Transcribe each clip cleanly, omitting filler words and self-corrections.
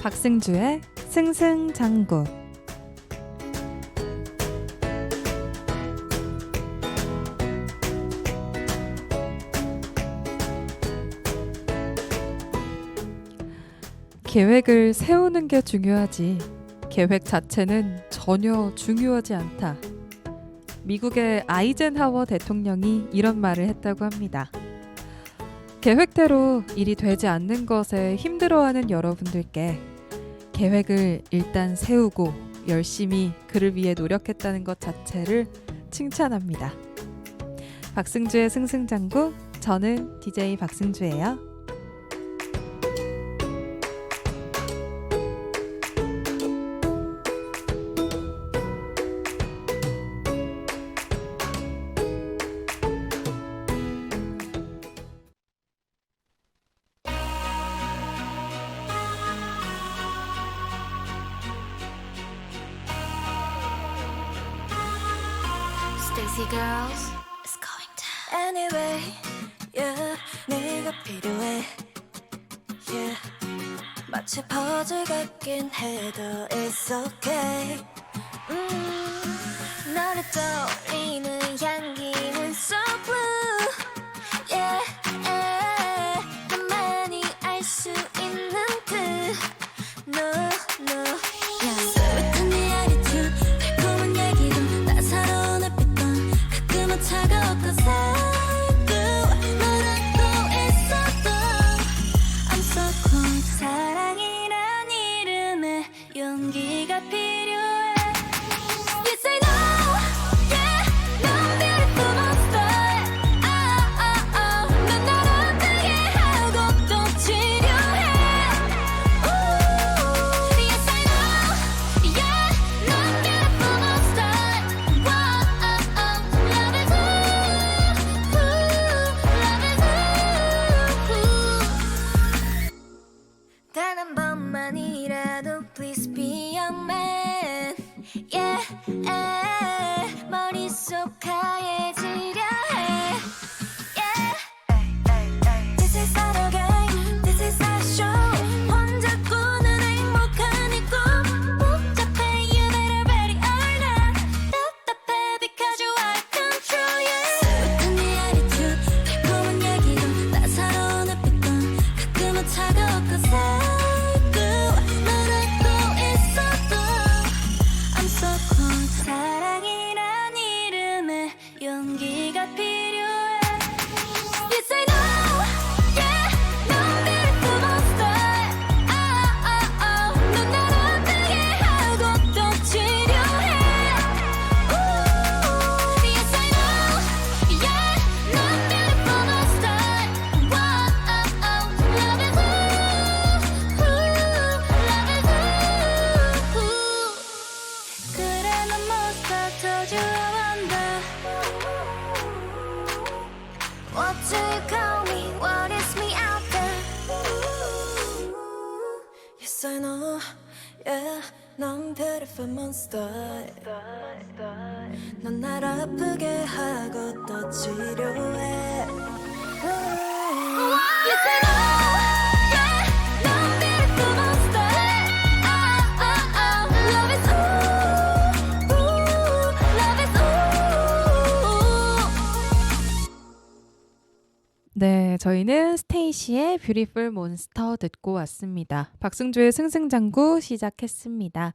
박승주의 승승장구. 계획을 세우는 게 중요하지 계획 자체는 전혀 중요하지 않다. 미국의 아이젠하워 대통령이 이런 말을 했다고 합니다. 계획대로 일이 되지 않는 것에 힘들어하는 여러분들께 계획을 일단 세우고 열심히 그를 위해 노력했다는 것 자체를 칭찬합니다. 박승주의 승승장구, 저는 DJ 박승주예요. Stacy girls, it's going down. Anyway, yeah, 네가 필요해. Yeah, 마치 퍼즐 같긴 해도 it's okay. 너를 떠올리는 향기는 so blue. Yeah, 나만이 알 수 있는 듯. No, no, yeah. 스윗한 네 attitude, 달콤한 얘기도 따사로운 햇빛도 가끔은 차가웠던 사고 너라고 있어도 I'm so close. 사랑이란 이름에 용기가 필요해. Yes I know, yeah, 넌 beautiful monster. 넌 날 아프게 하고 또 치료해. Ooh, yes I know, yeah, 넌 beautiful monster. Love is ooh, love is ooh. 단 한 번만이라도 please be a man. Yeah, 머릿속 하얘지려 해. Yeah, this is not a game, this is our show. 혼자 꾸는 행복한 이 꿈 복잡해, you better ready or not. 답답해 because you out of control, yeah. 스윗한 네 attitude, 달콤한 얘기도 따사로운 햇빛도 가끔은 차가웠던 사고 너라고 있어도 I'm so close. 사랑이란 이름에 용기가 필요해. Yes I know, yeah, 넌 beautiful monster. 넌 날 아프게 하고 또 치료해. Ooh, yes I know, yeah, 넌 beautiful monster. Love is ooh, love is ooh. 그래 넌 monster, told you I wonder what to call me, what is me out there. Yes I know, yeah, 넌 beautiful monster. 넌 날 아프게 하고 또 치료해. Yes I know, yeah, 넌 beautiful monster. Love is ooh, love is ooh. 네, 저희는 스테이시의 뷰티풀 몬스터 듣고 왔습니다. 박승주의 승승장구 시작했습니다.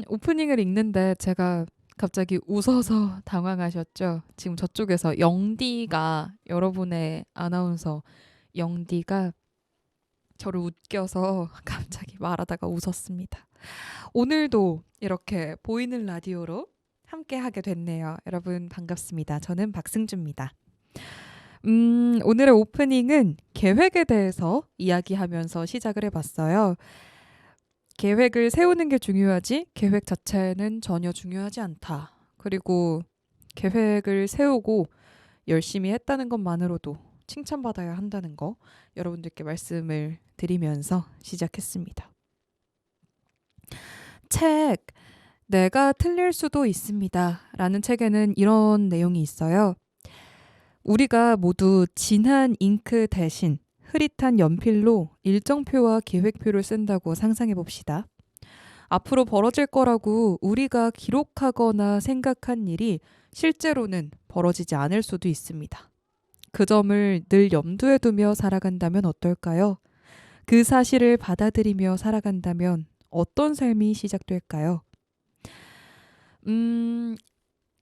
오프닝을 읽는데 제가 갑자기 웃어서 당황하셨죠? 지금 저쪽에서 영디가, 여러분의 아나운서 영디가 저를 웃겨서 갑자기 말하다가 웃었습니다. 오늘도 이렇게 보이는 라디오로 함께 하게 됐네요. 여러분 반갑습니다. 저는 박승주입니다. 오늘의 오프닝은 계획에 대해서 이야기하면서 시작을 해봤어요. 계획을 세우는 게 중요하지 계획 자체는 전혀 중요하지 않다. 그리고 계획을 세우고 열심히 했다는 것만으로도 칭찬받아야 한다는 거 여러분들께 말씀을 드리면서 시작했습니다. 책 내가 틀릴 수도 있습니다 라는 책에는 이런 내용이 있어요. 우리가 모두 진한 잉크 대신 흐릿한 연필로 일정표와 계획표를 쓴다고 상상해 봅시다. 앞으로 벌어질 거라고 우리가 기록하거나 생각한 일이 실제로는 벌어지지 않을 수도 있습니다. 그 점을 늘 염두에 두며 살아간다면 어떨까요? 그 사실을 받아들이며 살아간다면 어떤 삶이 시작될까요?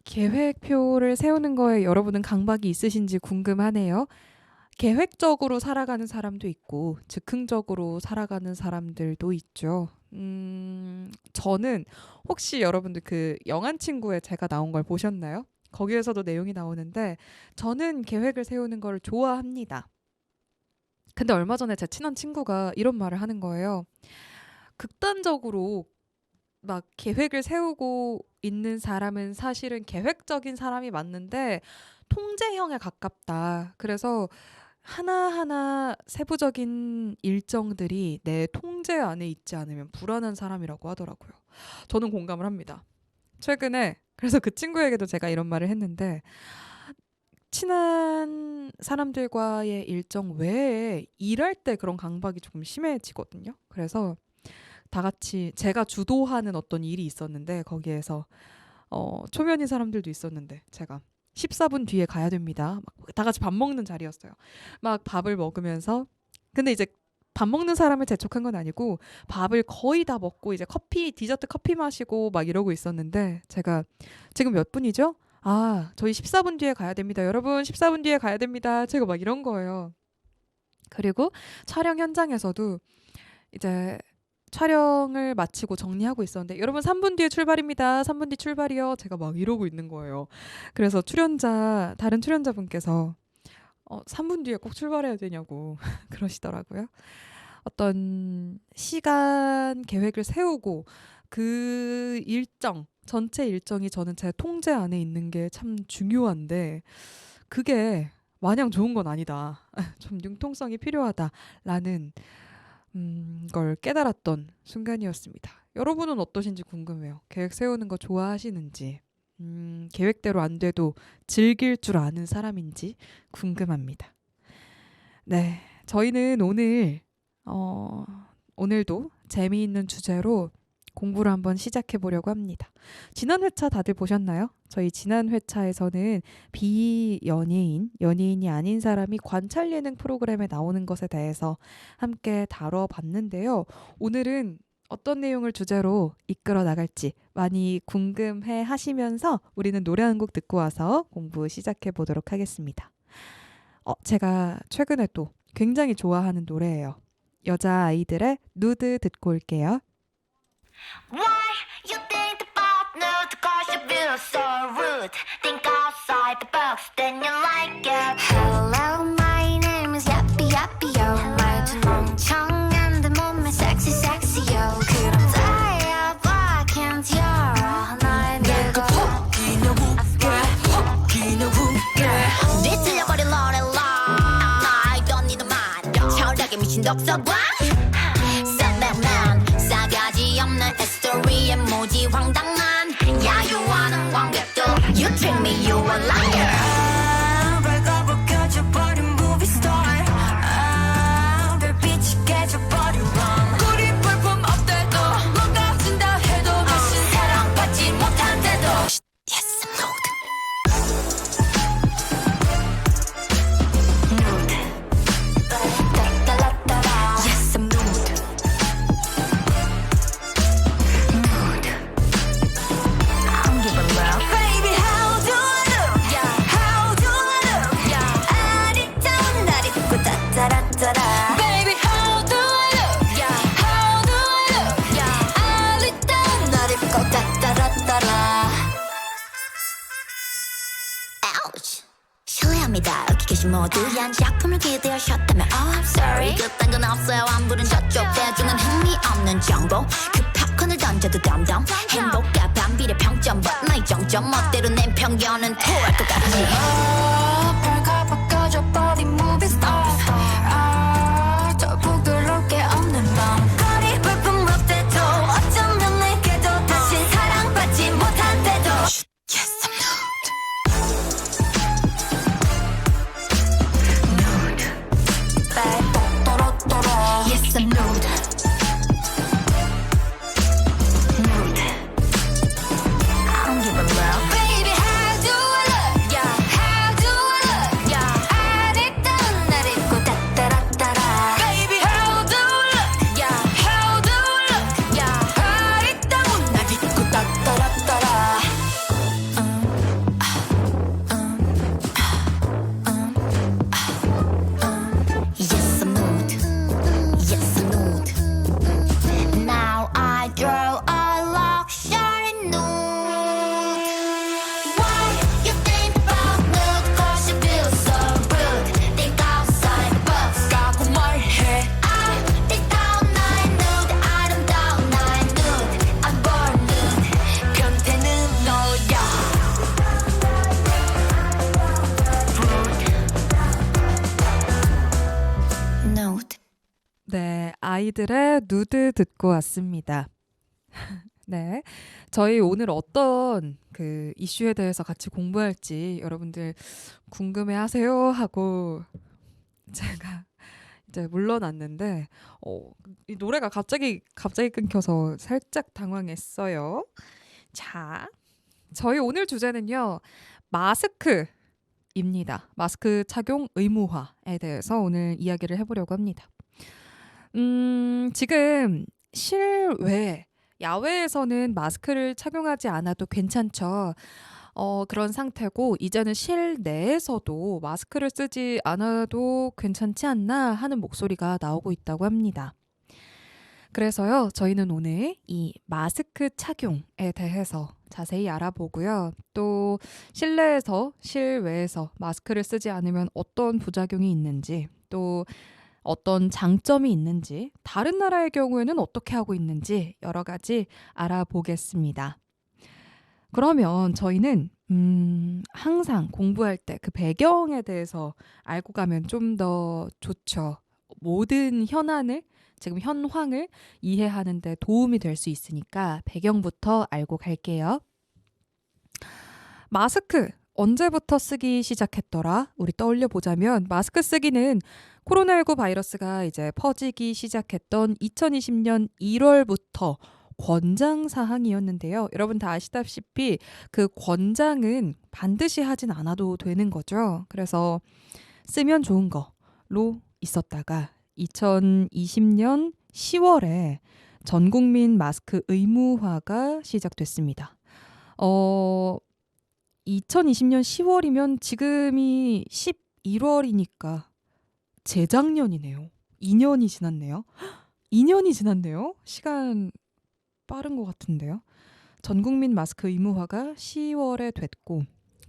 계획표를 세우는 거에 여러분은 강박이 있으신지 궁금하네요. 계획적으로 살아가는 사람도 있고 즉흥적으로 살아가는 사람들도 있죠. 저는 혹시 여러분들 그 영한 친구에 제가 나온 걸 보셨나요? 거기에서도 내용이 나오는데 저는 계획을 세우는 걸 좋아합니다. 근데 얼마 전에 제 친한 친구가 이런 말을 하는 거예요. 극단적으로 막 계획을 세우고 있는 사람은 사실은 계획적인 사람이 맞는데 통제형에 가깝다. 그래서 하나하나 세부적인 일정들이 내 통제 안에 있지 않으면 불안한 사람이라고 하더라고요. 저는 공감을 합니다. 최근에 그래서 그 친구에게도 제가 이런 말을 했는데 친한 사람들과의 일정 외에 일할 때 그런 강박이 조금 심해지거든요. 그래서 다 같이 제가 주도하는 어떤 일이 있었는데 거기에서 초면인 사람들도 있었는데 제가 14분 뒤에 가야 됩니다. 막 다 같이 밥 먹는 자리였어요. 막 밥을 먹으면서 근데 이제 밥 먹는 사람을 재촉한 건 아니고 밥을 거의 다 먹고 이제 디저트 커피 마시고 막 이러고 있었는데 제가 지금 몇 분이죠? 아, 저희 14분 뒤에 가야 됩니다. 여러분 14분 뒤에 가야 됩니다. 제가 막 이런 거예요. 그리고 촬영 현장에서도 이제 촬영을 마치고 정리하고 있었는데 여러분 3분 뒤에 출발입니다. 3분 뒤 출발이요. 제가 막 이러고 있는 거예요. 그래서 다른 출연자분께서 3분 뒤에 꼭 출발해야 되냐고 그러시더라고요. 어떤 시간 계획을 세우고 그 전체 일정이 저는 제 통제 안에 있는 게 참 중요한데 그게 마냥 좋은 건 아니다. 좀 융통성이 필요하다라는 걸 깨달았던 순간이었습니다. 여러분은 어떠신지 궁금해요. 계획 세우는 거 좋아하시는지, 계획대로 안 돼도 즐길 줄 아는 사람인지 궁금합니다. 네, 저희는 오늘도 재미있는 주제로 공부를 한번 시작해 보려고 합니다. 지난 회차 다들 보셨나요? 저희 지난 회차에서는 연예인이 아닌 사람이 관찰 예능 프로그램에 나오는 것에 대해서 함께 다뤄봤는데요. 오늘은 어떤 내용을 주제로 이끌어 나갈지 많이 궁금해 하시면서 우리는 노래 한 곡 듣고 와서 공부 시작해 보도록 하겠습니다. 제가 최근에 또 굉장히 좋아하는 노래예요. 여자아이들의 누드 듣고 올게요. Why you think the partner cause you feel so rude? Think outside the box, then you like it. Hello, my name is Yappy Yappy Yo. 말투 멍청한데 몸매 sexy sexy yo. 그럼 다야 why can't you? 날 내가 혹기는 웃게 뒤틀려버린 노래라. I don't need a mind. 철학에 미친 독서관. 싸가지 없는 스토리에 모지 황당한 야유하는 관객도 You treat me, you a liar. 발가벗 껴져버린 movie star. 별빛이 깨져버린 wrong. 우리 볼품 없대도 뭔가 준다 해도 다신 사랑받지 못한대도 Yes, I'm loaded. Yes, I'm loaded. Baby, how do I look? How do I look? 아리따운 날 입고 따따라따라. Baby, how do I look? How do I look? 아리따운 날 입고 따따라따라. Ouch. 실례합니다. 여기 계신 모두 한 작품을 기대하셨다면 Oh, I'm sorry. 그딴 건 없어요. 안 부른 저쪽 대중은 흥미없는 정보. 그 팝콘을 던져도 덤덤. 행복과 반비례 평점 But 나의 정점 멋대로 낸 편견은 토할 것 같지. 발가벗 꺼져버린 movie star. 더 부끄러울 게 없는 밤. 거리 불품 없대도 어쩌면 내게도 다시 사랑받지 못한대도 Yes, I'm nude. Nude. Bad boy. 아이들의 누드 듣고 왔습니다. 네. 저희 오늘 어떤 그 이슈에 대해서 같이 공부할지 여러분들 궁금해 하세요 하고 제가 이제 물러났는데, 이 노래가 갑자기 끊겨서 살짝 당황했어요. 자, 저희 오늘 주제는요, 마스크입니다. 마스크 착용 의무화에 대해서 오늘 이야기를 해보려고 합니다. 지금 실외, 야외에서는 마스크를 착용하지 않아도 괜찮죠. 그런 상태고, 이제는 실내에서도 마스크를 쓰지 않아도 괜찮지 않나 하는 목소리가 나오고 있다고 합니다. 그래서요, 저희는 오늘 이 마스크 착용에 대해서 자세히 알아보고요. 또 실내에서, 실외에서 마스크를 쓰지 않으면 어떤 부작용이 있는지, 또 어떤 장점이 있는지, 다른 나라의 경우에는 어떻게 하고 있는지 여러 가지 알아보겠습니다. 그러면 저희는 항상 공부할 때 그 배경에 대해서 알고 가면 좀 더 좋죠. 모든 현안을, 지금 현황을 이해하는 데 도움이 될 수 있으니까 배경부터 알고 갈게요. 마스크 언제부터 쓰기 시작했더라? 우리 떠올려 보자면 마스크 쓰기는 코로나19 바이러스가 이제 퍼지기 시작했던 2020년 1월부터 권장 사항이었는데요. 여러분 다 아시다시피 그 권장은 반드시 하진 않아도 되는 거죠. 그래서 쓰면 좋은 거로 있었다가 2020년 10월에 전 국민 마스크 의무화가 시작됐습니다. 2020년 10월이면 지금이 11월이니까 재작년이네요. 2년이 지났네요. 2년이 지났네요. 시간 빠른 것 같은데요. 전 국민 마스크 의무화가 10월에 됐고,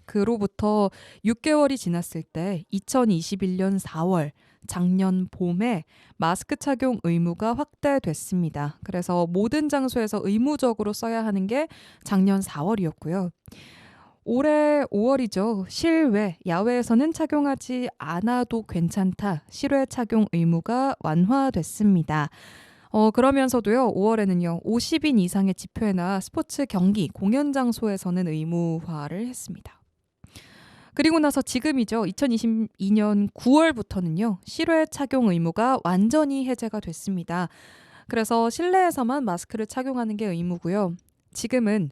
그로부터 6개월이 지났을 때 2021년 4월, 작년 봄에 마스크 착용 의무가 확대됐습니다. 그래서 모든 장소에서 의무적으로 써야 하는 게 작년 4월이었고요. 올해 5월이죠. 실외, 야외에서는 착용하지 않아도 괜찮다. 실외 착용 의무가 완화됐습니다. 그러면서도요, 5월에는요, 50인 이상의 집회나 스포츠 경기, 공연 장소에서는 의무화를 했습니다. 그리고 나서 지금이죠. 2022년 9월부터는요, 실외 착용 의무가 완전히 해제가 됐습니다. 그래서 실내에서만 마스크를 착용하는 게 의무고요. 지금은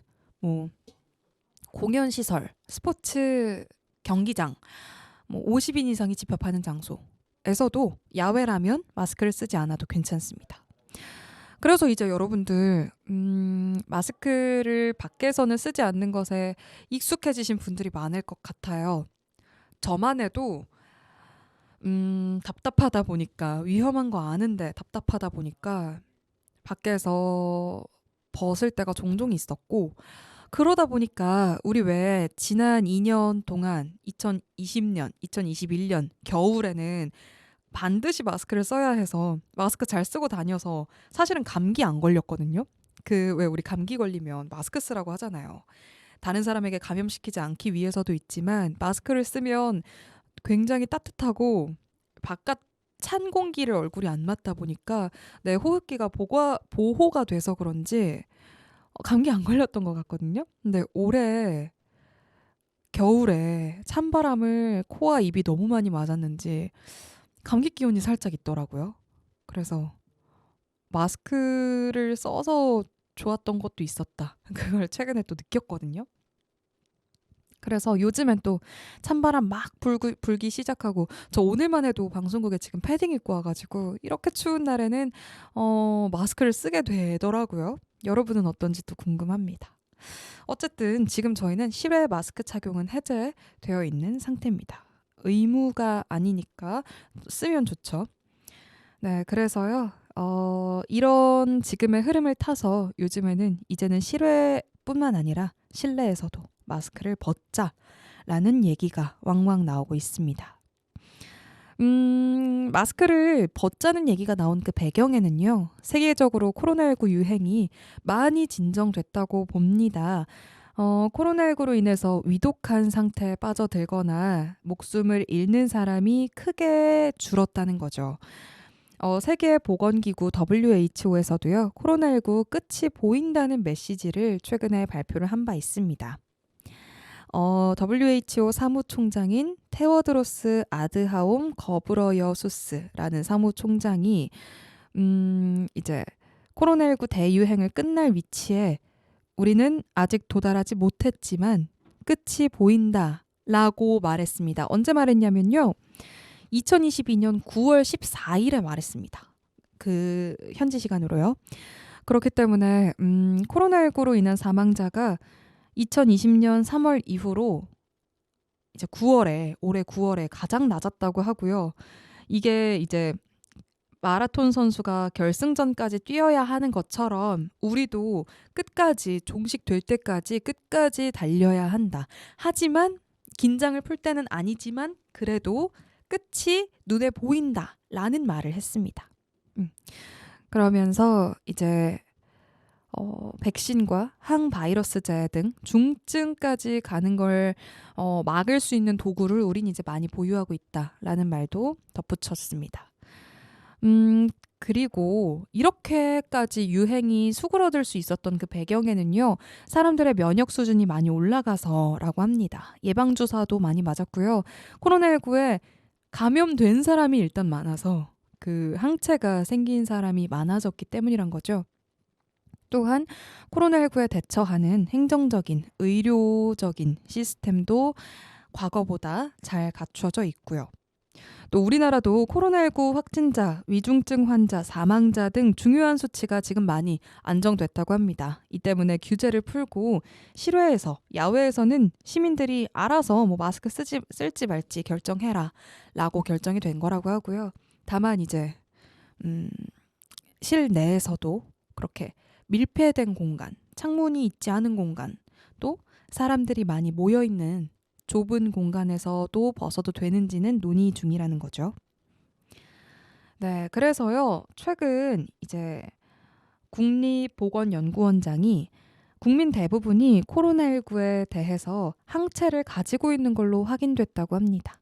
공연시설, 스포츠 경기장, 50인 이상이 집합하는 장소에서도 야외라면 마스크를 쓰지 않아도 괜찮습니다. 그래서 이제 여러분들 마스크를 밖에서는 쓰지 않는 것에 익숙해지신 분들이 많을 것 같아요. 저만 해도 답답하다 보니까, 위험한 거 아는데 답답하다 보니까 밖에서 벗을 때가 종종 있었고, 그러다 보니까 우리 왜 지난 2년 동안 2020년, 2021년 겨울에는 반드시 마스크를 써야 해서 마스크 잘 쓰고 다녀서 사실은 감기 안 걸렸거든요. 그 왜 우리 감기 걸리면 마스크 쓰라고 하잖아요. 다른 사람에게 감염시키지 않기 위해서도 있지만 마스크를 쓰면 굉장히 따뜻하고 바깥 찬 공기를 얼굴이 안 맞다 보니까 내 호흡기가 보호가 돼서 그런지 감기 안 걸렸던 것 같거든요. 근데 올해 겨울에 찬바람을 코와 입이 너무 많이 맞았는지 감기 기운이 살짝 있더라고요. 그래서 마스크를 써서 좋았던 것도 있었다. 그걸 최근에 또 느꼈거든요. 그래서 요즘엔 또 찬바람 막 불기 시작하고, 저 오늘만 해도 방송국에 지금 패딩 입고 와가지고 이렇게 추운 날에는 마스크를 쓰게 되더라고요. 여러분은 어떤지 또 궁금합니다. 어쨌든 지금 저희는 실외 마스크 착용은 해제되어 있는 상태입니다. 의무가 아니니까 쓰면 좋죠. 네, 그래서요. 이런 지금의 흐름을 타서 요즘에는 이제는 실외뿐만 아니라 실내에서도 마스크를 벗자라는 얘기가 왕왕 나오고 있습니다. 마스크를 벗자는 얘기가 나온 그 배경에는요, 세계적으로 코로나19 유행이 많이 진정됐다고 봅니다. 코로나19로 인해서 위독한 상태에 빠져들거나 목숨을 잃는 사람이 크게 줄었다는 거죠. 세계보건기구 WHO에서도요, 코로나19 끝이 보인다는 메시지를 최근에 발표를 한 바 있습니다. WHO 사무총장인 테워드로스 아드하옴 거브러여수스라는 사무총장이 이제 코로나19 대유행을 끝날 위치에 우리는 아직 도달하지 못했지만 끝이 보인다라고 말했습니다. 언제 말했냐면요. 2022년 9월 14일에 말했습니다. 그 현지 시간으로요. 그렇기 때문에 코로나19로 인한 사망자가 2020년 3월 이후로 이제 올해 9월에 가장 낮았다고 하고요. 이게 이제 마라톤 선수가 결승전까지 뛰어야 하는 것처럼 우리도 끝까지 종식될 때까지 끝까지 달려야 한다. 하지만 긴장을 풀 때는 아니지만 그래도 끝이 눈에 보인다라는 말을 했습니다. 그러면서 이제 백신과 항바이러스제 등 중증까지 가는 걸 막을 수 있는 도구를 우린 이제 많이 보유하고 있다라는 말도 덧붙였습니다. 그리고 이렇게까지 유행이 수그러들 수 있었던 그 배경에는요, 사람들의 면역 수준이 많이 올라가서라고 합니다. 예방주사도 많이 맞았고요. 코로나19에 감염된 사람이 일단 많아서 그 항체가 생긴 사람이 많아졌기 때문이란 거죠. 또한 코로나19에 대처하는 행정적인, 의료적인 시스템도 과거보다 잘 갖춰져 있고요. 또 우리나라도 코로나19 확진자, 위중증 환자, 사망자 등 중요한 수치가 지금 많이 안정됐다고 합니다. 이 때문에 규제를 풀고 실외에서, 야외에서는 시민들이 알아서 뭐 마스크 쓸지 말지 결정해라 라고 결정이 된 거라고 하고요. 다만 이제 실내에서도 그렇게 밀폐된 공간, 창문이 있지 않은 공간, 또 사람들이 많이 모여있는 좁은 공간에서도 벗어도 되는지는 논의 중이라는 거죠. 네, 그래서요, 최근 이제 국립보건연구원장이 국민 대부분이 코로나19에 대해서 항체를 가지고 있는 걸로 확인됐다고 합니다.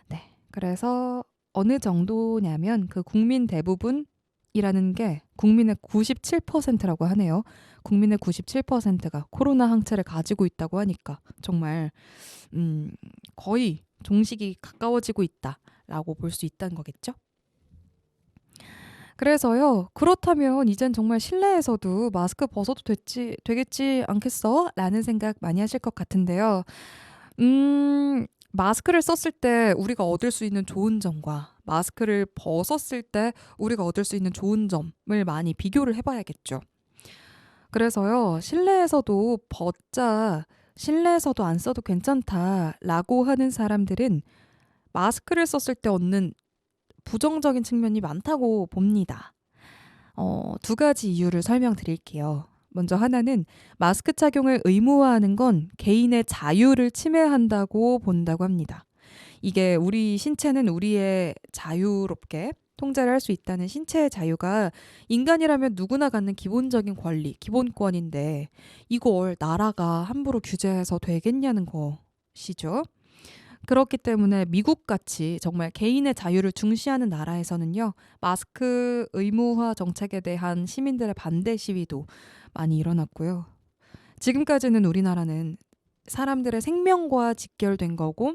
네, 그래서 어느 정도냐면 그 국민 대부분이라는 게 국민의 97%라고 하네요. 국민의 97%가 코로나 항체를 가지고 있다고 하니까 정말 거의 종식이 가까워지고 있다라고 볼 수 있다는 거겠죠. 그래서요, 그렇다면 이젠 정말 실내에서도 마스크 벗어도 되겠지 않겠어? 라는 생각 많이 하실 것 같은데요. 마스크를 썼을 때 우리가 얻을 수 있는 좋은 점과 마스크를 벗었을 때 우리가 얻을 수 있는 좋은 점을 많이 비교를 해봐야겠죠. 그래서요, 실내에서도 벗자, 실내에서도 안 써도 괜찮다라고 하는 사람들은 마스크를 썼을 때 얻는 부정적인 측면이 많다고 봅니다. 두 가지 이유를 설명드릴게요. 먼저 하나는 마스크 착용을 의무화하는 건 개인의 자유를 침해한다고 본다고 합니다. 이게 우리 신체는 우리의 자유롭게 통제를 할 수 있다는 신체의 자유가 인간이라면 누구나 갖는 기본적인 권리, 기본권인데 이걸 나라가 함부로 규제해서 되겠냐는 것이죠. 그렇기 때문에 미국같이 정말 개인의 자유를 중시하는 나라에서는요, 마스크 의무화 정책에 대한 시민들의 반대 시위도 많이 일어났고요. 지금까지는 우리나라는 사람들의 생명과 직결된 거고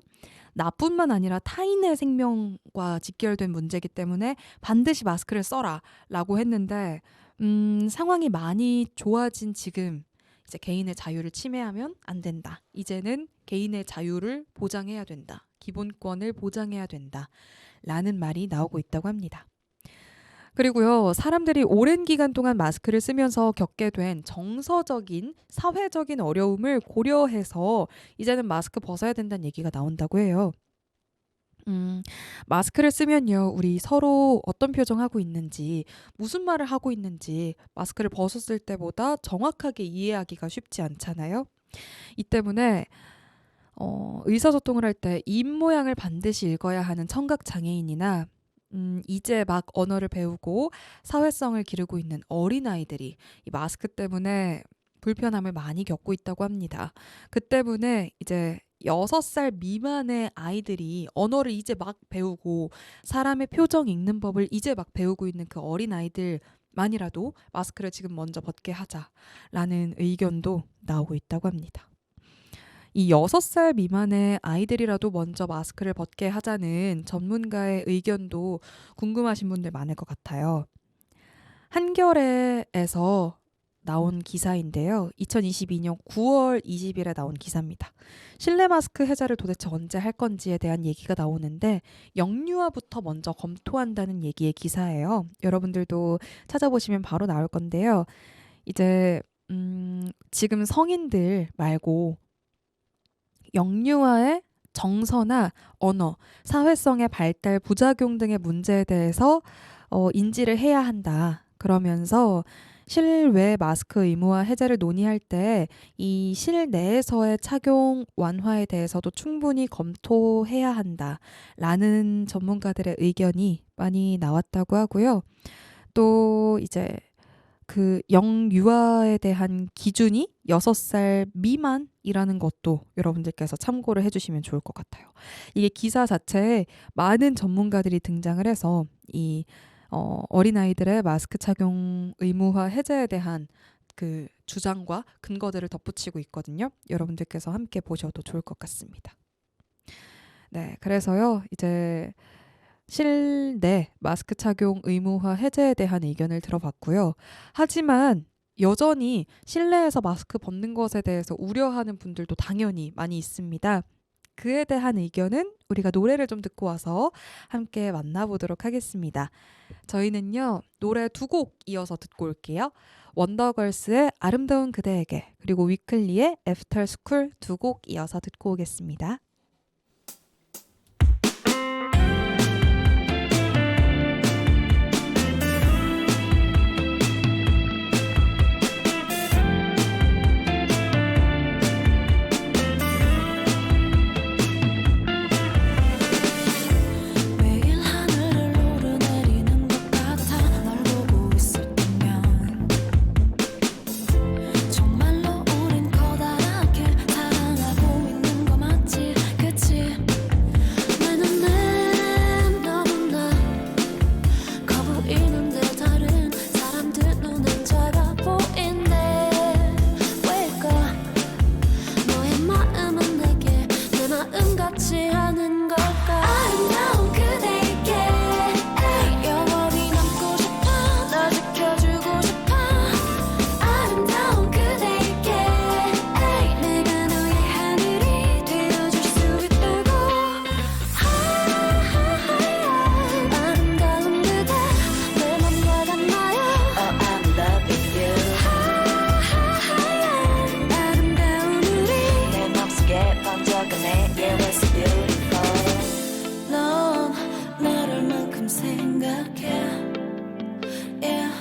나뿐만 아니라 타인의 생명과 직결된 문제이기 때문에 반드시 마스크를 써라 라고 했는데 상황이 많이 좋아진 지금 이제 개인의 자유를 침해하면 안 된다. 이제는 개인의 자유를 보장해야 된다. 기본권을 보장해야 된다. 라는 말이 나오고 있다고 합니다. 그리고요, 사람들이 오랜 기간 동안 마스크를 쓰면서 겪게 된 정서적인, 사회적인 어려움을 고려해서 이제는 마스크 벗어야 된다는 얘기가 나온다고 해요. 마스크를 쓰면요, 우리 서로 어떤 표정하고 있는지, 무슨 말을 하고 있는지 마스크를 벗었을 때보다 정확하게 이해하기가 쉽지 않잖아요. 이 때문에 의사소통을 할 때 입 모양을 반드시 읽어야 하는 청각장애인이나 이제 막 언어를 배우고 사회성을 기르고 있는 어린아이들이 이 마스크 때문에 불편함을 많이 겪고 있다고 합니다. 그 때문에 이제 6살 미만의 아이들이 언어를 이제 막 배우고 사람의 표정 읽는 법을 이제 막 배우고 있는 그 어린 아이들만이라도 마스크를 지금 먼저 벗게 하자라는 의견도 나오고 있다고 합니다. 이 6살 미만의 아이들이라도 먼저 마스크를 벗게 하자는 전문가의 의견도 궁금하신 분들 많을 것 같아요. 한겨레에서 나온 기사인데요. 2022년 9월 20일에 나온 기사입니다. 실내 마스크 해제를 도대체 언제 할 건지에 대한 얘기가 나오는데 영유아부터 먼저 검토한다는 얘기의 기사예요. 여러분들도 찾아보시면 바로 나올 건데요. 이제 지금 성인들 말고 영유아의 정서나 언어, 사회성의 발달, 부작용 등의 문제에 대해서 인지를 해야 한다. 그러면서 실외 마스크 의무화 해제를 논의할 때 이 실내에서의 착용 완화에 대해서도 충분히 검토해야 한다라는 전문가들의 의견이 많이 나왔다고 하고요. 또 이제 그 영유아에 대한 기준이 6살 미만이라는 것도 여러분들께서 참고를 해주시면 좋을 것 같아요. 이게 기사 자체에 많은 전문가들이 등장을 해서 이 어린아이들의 마스크 착용 의무화 해제에 대한 그 주장과 근거들을 덧붙이고 있거든요. 여러분들께서 함께 보셔도 좋을 것 같습니다. 네, 그래서요. 이제 실내 마스크 착용 의무화 해제에 대한 의견을 들어봤고요. 하지만 여전히 실내에서 마스크 벗는 것에 대해서 우려하는 분들도 당연히 많이 있습니다. 그에 대한 의견은 우리가 노래를 좀 듣고 와서 함께 만나보도록 하겠습니다. 저희는요, 노래 2곡 이어서 듣고 올게요. 원더걸스의 아름다운 그대에게, 그리고 위클리의 애프터스쿨 2곡 이어서 듣고 오겠습니다. 매일 하늘을 오르내리는 것 같아 널 보고 있을 때면 정말로 우린 커다랗게 사랑하고 있는 거 맞지 그치 내 눈엔 너무나 커 보이는데 다른 사람들 눈엔 작아 보인대 왜일까 너의 마음은 내게 내 마음 같지 않은 걸까 아름다운 그대에게 영원히 남고 싶어 널 지켜주고 싶어 아름다운 그대에게 내가 너의 하늘이 되어줄 수 있다고 아름다운 그대 내 맘과 같나요 Oh I'm in love with you 아름다운 우리 내 맘속에 번져가네 Yeah we're so beautiful 넌 나를 만큼 생각해 Yeah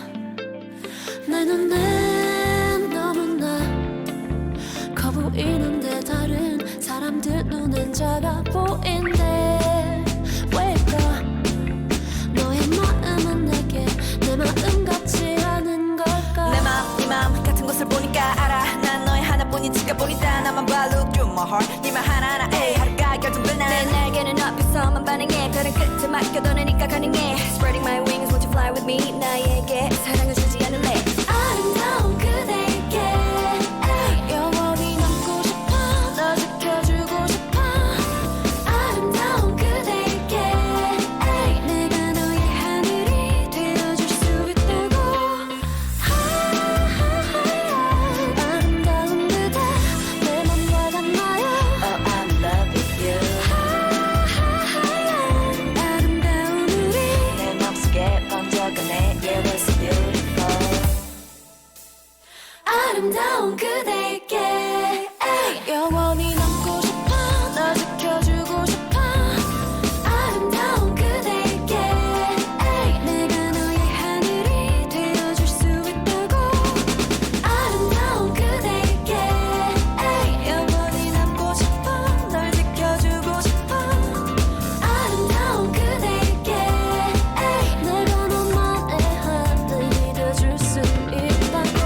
내 눈엔 너무나 커 보이는데 다른 사람들 눈엔 작아 보인대 왜일까 너의 마음은 내게 내 마음 같지 않은 걸까 내 맘, 네 맘 같은 것을 보니까 알아 난 너의 하나뿐인 지켜보니다 나만 봐 look through my heart 네말 하나하나에 하루가 결정된 내 날개는 앞에서만 반응해 별은 끝에 맡겨도 내니까 가능해 Spreading my wings won't you fly with me 나에게 사랑을 주지 않을래 아름다운 그대에게 영원히 남고 싶어 널 지켜주고 싶어 아름다운 그대에게 내가 너의 하늘이 되어줄 수 있다고 아름다운 그대 내 맘과 같나요 Oh I'm in love with you 아름다운 우리 내 맘속에 번져가네 Yeah we're so beautiful 아름다운 그대에게 영원히 남고 싶어 널 지켜주고 싶어 아름다운 그대에게 내가 너의 하늘이 되어줄 수 있다고 아름다운 그대에게 영원히 남고 싶어 널 지켜주고 싶어 아름다운 그대에게 내가 너만의 하늘이 되어줄 수 있다고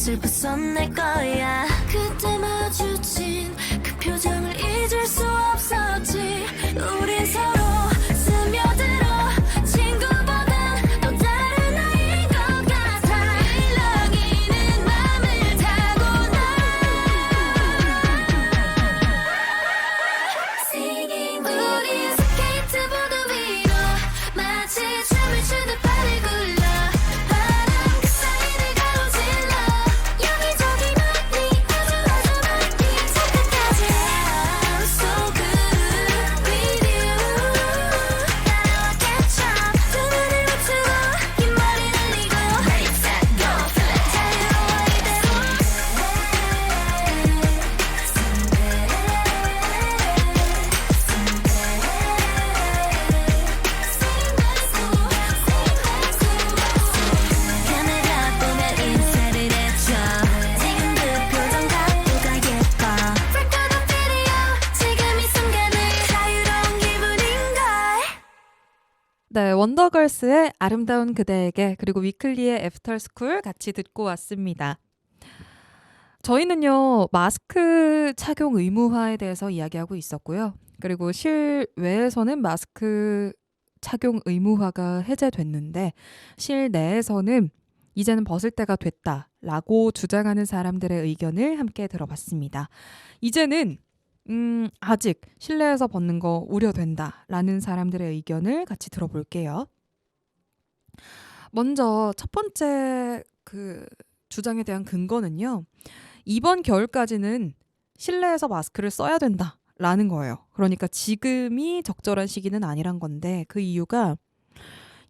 슬퍼선 내 거야. 그때 마주친 그 표정을 잊을 수 없었지. 우린 서로 스며들어 친구보단 또 다른 아이인 것 같아. 일렁이는 맘을 타고 나 Singing 우리 스케이트보드 위로 마치 춤을 추듯 발을 굴러 바람 그 사이를 가로질러 여기저기 많이 아주 많이 착각하지. I'm so good with you. 따라와 catch up 두 눈을 맞추고 긴 머리 날리고 Ready set go 자유로워 카메라 보며 인사를 해줘. 지금 그 표정 각도가 예뻐. Break out the video. 지금 이 순간을 자유로운 기분인걸. 네, 원더걸스의 아름다운 그대에게 그리고 위클리의 애프터스쿨 같이 듣고 왔습니다. 저희는요, 마스크 착용 의무화에 대해서 이야기하고 있었고요. 그리고 실외에서는 마스크 착용 의무화가 해제됐는데 실내에서는 이제는 벗을 때가 됐다라고 주장하는 사람들의 의견을 함께 들어봤습니다. 이제는 아직 실내에서 벗는 거 우려된다라는 사람들의 의견을 같이 들어볼게요. 먼저 첫 번째 그 주장에 대한 근거는요. 이번 겨울까지는 실내에서 마스크를 써야 된다라는 거예요. 그러니까 지금이 적절한 시기는 아니란 건데 그 이유가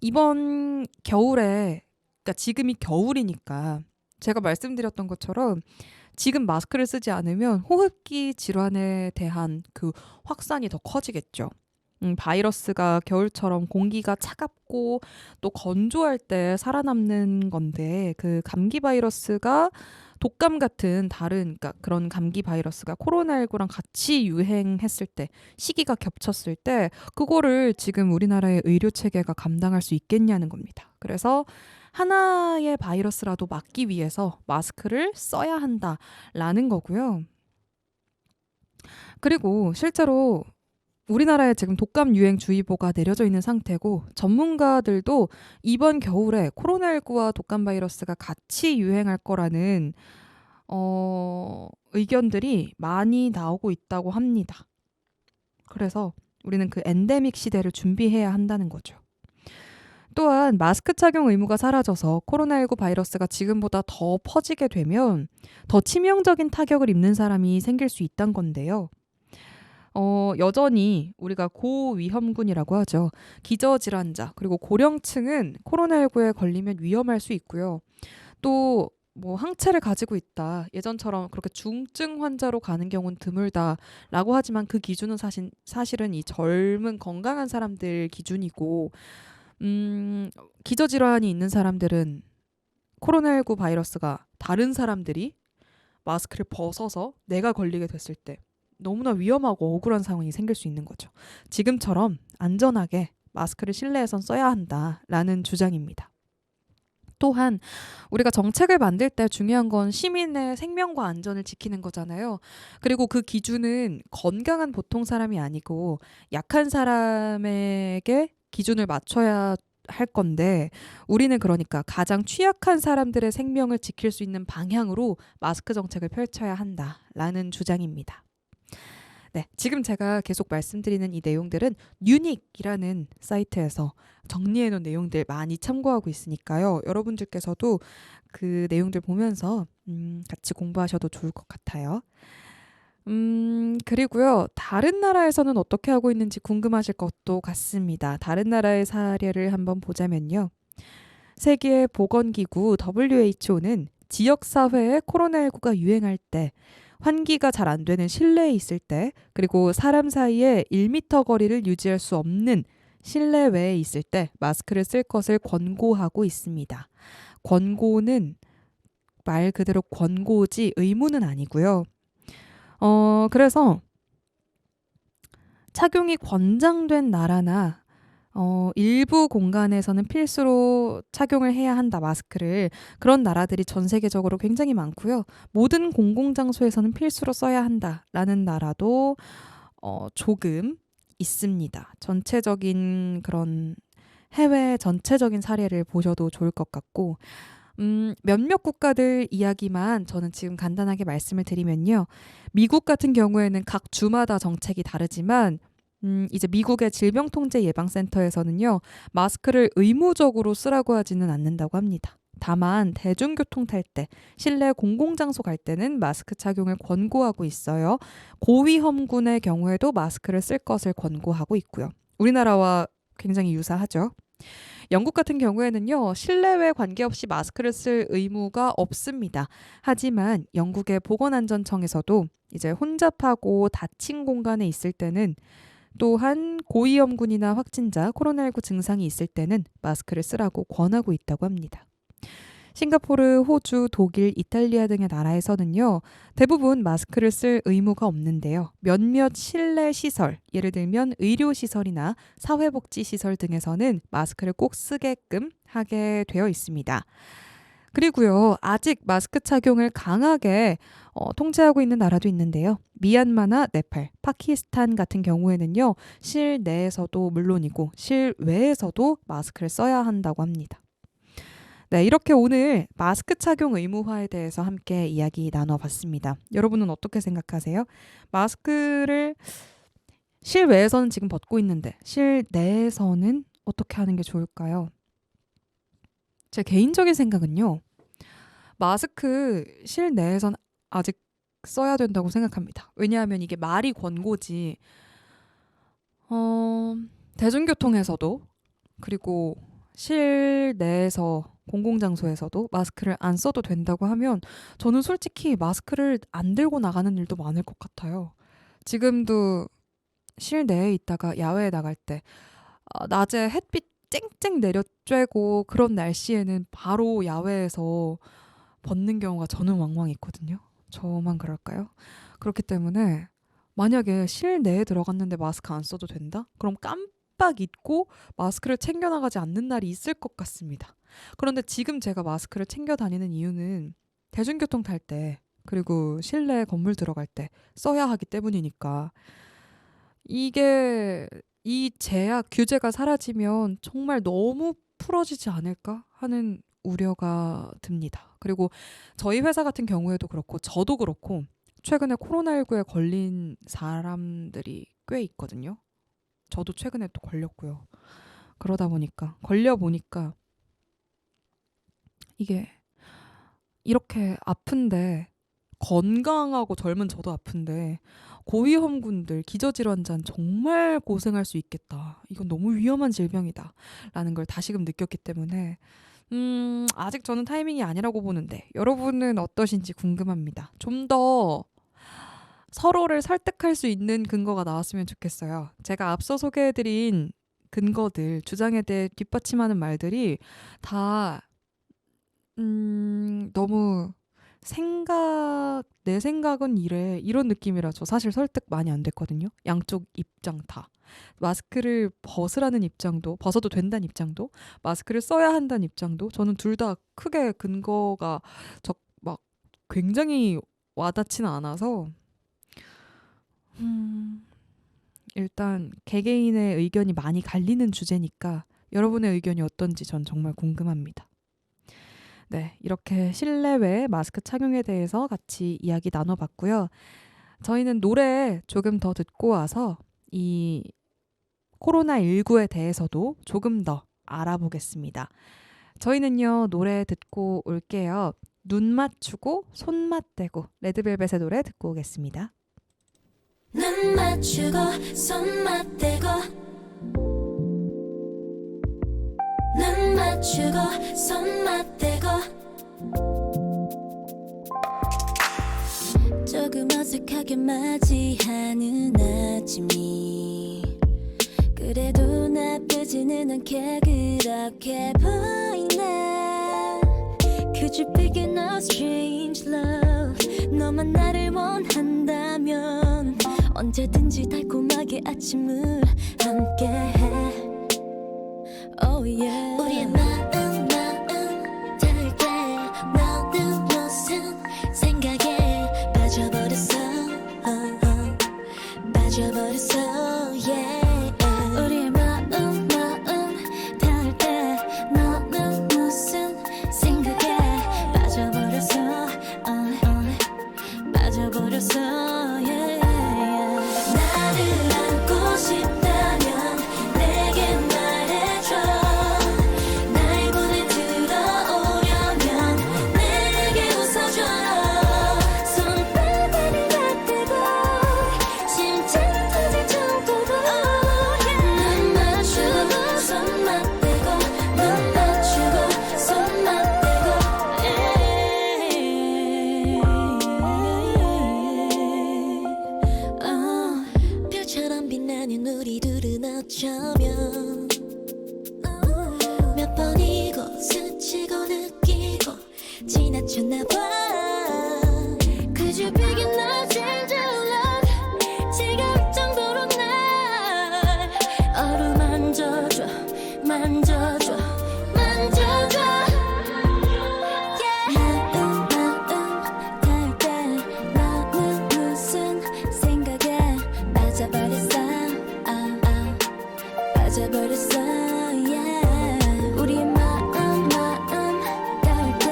이번 겨울에 그러니까 지금이 겨울이니까 제가 말씀드렸던 것처럼 지금 마스크를 쓰지 않으면 호흡기 질환에 대한 그 확산이 더 커지겠죠. 바이러스가 겨울처럼 공기가 차갑고 또 건조할 때 살아남는 건데 그 감기 바이러스가 독감 같은 다른 그러니까 그런 감기 바이러스가 코로나19랑 같이 유행했을 때 시기가 겹쳤을 때 그거를 지금 우리나라의 의료 체계가 감당할 수 있겠냐는 겁니다. 그래서 하나의 바이러스라도 막기 위해서 마스크를 써야 한다라는 거고요. 그리고 실제로 우리나라에 지금 독감 유행주의보가 내려져 있는 상태고 전문가들도 이번 겨울에 코로나19와 독감 바이러스가 같이 유행할 거라는 의견들이 많이 나오고 있다고 합니다. 그래서 우리는 그 엔데믹 시대를 준비해야 한다는 거죠. 또한 마스크 착용 의무가 사라져서 코로나19 바이러스가 지금보다 더 퍼지게 되면 더 치명적인 타격을 입는 사람이 생길 수 있다는 건데요. 여전히 우리가 고위험군이라고 하죠. 기저질환자 그리고 고령층은 코로나19에 걸리면 위험할 수 있고요. 또 뭐 항체를 가지고 있다. 예전처럼 그렇게 중증 환자로 가는 경우는 드물다라고 하지만 그 기준은 사실은 이 젊은 건강한 사람들 기준이고 기저질환이 있는 사람들은 코로나19 바이러스가 다른 사람들이 마스크를 벗어서 내가 걸리게 됐을 때 너무나 위험하고 억울한 상황이 생길 수 있는 거죠. 지금처럼 안전하게 마스크를 실내에선 써야 한다라는 주장입니다. 또한 우리가 정책을 만들 때 중요한 건 시민의 생명과 안전을 지키는 거잖아요. 그리고 그 기준은 건강한 보통 사람이 아니고 약한 사람에게 기준을 맞춰야 할 건데 우리는 그러니까 가장 취약한 사람들의 생명을 지킬 수 있는 방향으로 마스크 정책을 펼쳐야 한다라는 주장입니다. 네, 지금 제가 계속 말씀드리는 이 내용들은 뉴닉이라는 사이트에서 정리해놓은 내용들 많이 참고하고 있으니까요. 여러분들께서도 그 내용들 보면서 같이 공부하셔도 좋을 것 같아요. 그리고요. 다른 나라에서는 어떻게 하고 있는지 궁금하실 것도 같습니다. 다른 나라의 사례를 한번 보자면요. 세계보건기구 WHO는 지역사회에 코로나19가 유행할 때 환기가 잘 안 되는 실내에 있을 때 그리고 사람 사이에 1m 거리를 유지할 수 없는 실내외에 있을 때 마스크를 쓸 것을 권고하고 있습니다. 권고는 말 그대로 권고지 의무는 아니고요. 그래서 착용이 권장된 나라나 일부 공간에서는 필수로 착용을 해야 한다, 마스크를. 그런 나라들이 전 세계적으로 굉장히 많고요. 모든 공공장소에서는 필수로 써야 한다라는 나라도 조금 있습니다. 전체적인 그런 해외 전체적인 사례를 보셔도 좋을 것 같고, 몇몇 국가들 이야기만 저는 지금 간단하게 말씀을 드리면요. 미국 같은 경우에는 각 주마다 정책이 다르지만 이제 미국의 질병통제예방센터에서는요. 마스크를 의무적으로 쓰라고 하지는 않는다고 합니다. 다만 대중교통 탈 때, 실내 공공장소 갈 때는 마스크 착용을 권고하고 있어요. 고위험군의 경우에도 마스크를 쓸 것을 권고하고 있고요. 우리나라와 굉장히 유사하죠. 영국 같은 경우에는요, 실내외 관계없이 마스크를 쓸 의무가 없습니다. 하지만 영국의 보건안전청에서도 이제 혼잡하고 닫힌 공간에 있을 때는, 또한 고위험군이나 확진자, 코로나19 증상이 있을 때는 마스크를 쓰라고 권하고 있다고 합니다. 싱가포르, 호주, 독일, 이탈리아 등의 나라에서는요. 대부분 마스크를 쓸 의무가 없는데요. 몇몇 실내 시설, 예를 들면 의료시설이나 사회복지시설 등에서는 마스크를 꼭 쓰게끔 하게 되어 있습니다. 그리고요. 아직 마스크 착용을 강하게 통제하고 있는 나라도 있는데요. 미얀마나 네팔, 파키스탄 같은 경우에는요. 실내에서도 물론이고 실외에서도 마스크를 써야 한다고 합니다. 네, 이렇게 오늘 마스크 착용 의무화에 대해서 함께 이야기 나눠봤습니다. 여러분은 어떻게 생각하세요? 마스크를 실외에서는 지금 벗고 있는데 실내에서는 어떻게 하는 게 좋을까요? 제 개인적인 생각은요. 마스크 실내에선 아직 써야 된다고 생각합니다. 왜냐하면 이게 말이 권고지. 대중교통에서도 그리고 실내에서 공공장소에서도 마스크를 안 써도 된다고 하면 저는 솔직히 마스크를 안 들고 나가는 일도 많을 것 같아요. 지금도 실내에 있다가 야외에 나갈 때 낮에 햇빛 쨍쨍 내려쬐고 그런 날씨에는 바로 야외에서 벗는 경우가 저는 왕왕 있거든요. 저만 그럴까요? 그렇기 때문에 만약에 실내에 들어갔는데 마스크 안 써도 된다? 그럼 깜빡 잊고 마스크를 챙겨나가지 않는 날이 있을 것 같습니다. 그런데 지금 제가 마스크를 챙겨 다니는 이유는 대중교통 탈 때 그리고 실내 건물 들어갈 때 써야 하기 때문이니까, 이게 이 제약 규제가 사라지면 정말 너무 풀어지지 않을까 하는 우려가 듭니다. 그리고 저희 회사 같은 경우에도 그렇고 저도 그렇고 최근에 코로나19에 걸린 사람들이 꽤 있거든요. 저도 최근에 또 걸렸고요. 그러다 보니까 걸려보니까 이게 이렇게 아픈데, 건강하고 젊은 저도 아픈데 고위험군들, 기저질환자는 정말 고생할 수 있겠다. 이건 너무 위험한 질병이다 라는 걸 다시금 느꼈기 때문에 아직 저는 타이밍이 아니라고 보는데 여러분은 어떠신지 궁금합니다. 좀 더 서로를 설득할 수 있는 근거가 나왔으면 좋겠어요. 제가 앞서 소개해드린 근거들, 주장에 대해 뒷받침하는 말들이 다 너무 내 생각은 이래, 이런 느낌이라 저 사실 설득 많이 안 됐거든요. 양쪽 입장 다. 마스크를 벗으라는 입장도, 벗어도 된다는 입장도, 마스크를 써야 한다는 입장도, 저는 둘 다 크게 근거가 막 굉장히 와닿지는 않아서 일단 개개인의 의견이 많이 갈리는 주제니까 여러분의 의견이 어떤지 전 정말 궁금합니다. 네, 이렇게 실내외 마스크 착용에 대해서 같이 이야기 나눠봤고요. 저희는 노래 조금 더 듣고 와서 이 코로나19에 대해서도 조금 더 알아보겠습니다. 저희는요, 노래 듣고 올게요. 눈 맞추고 손 맞대고, 레드벨벳의 노래 듣고 오겠습니다. 눈 맞추고 손 맞대고 눈 맞추고 손 맞대고 조금 어색하게 맞이하는 아침이 그래도 나쁘지는 않게 그렇게 보이네. Could you begin a strange love? 너만 나를 원한다면 언제든지 달콤하게 아침을 함께해. yeah. 우리의 마음 닿을 때 너는 무슨 생각에 빠져버렸어 빠져버렸어 yeah. 우리의 마음 닿을 때 너는 무슨 생각에 빠져버렸어 빠져버렸어 yeah. 나를 안고 싶다면 내게 말해줘 날 보내 들어오려면 내게 웃어줘 손바닥을 맞대고 심장 터질 정도로 눈 맞추고 손 맞대고 눈 맞추고 손 맞대고 별처럼 빛나는 우리 둘은 어쩌면 몇 번이고 스치고 느끼고 지나쳤나봐 Could you pick it up, change your love 지겨울 정도로 날 어루만져줘 만져줘 만져줘 마음 닿을 때 너는 무슨 생각에 빠져버렸어 빠져버렸어 yeah. 우리의 마음 닿을 때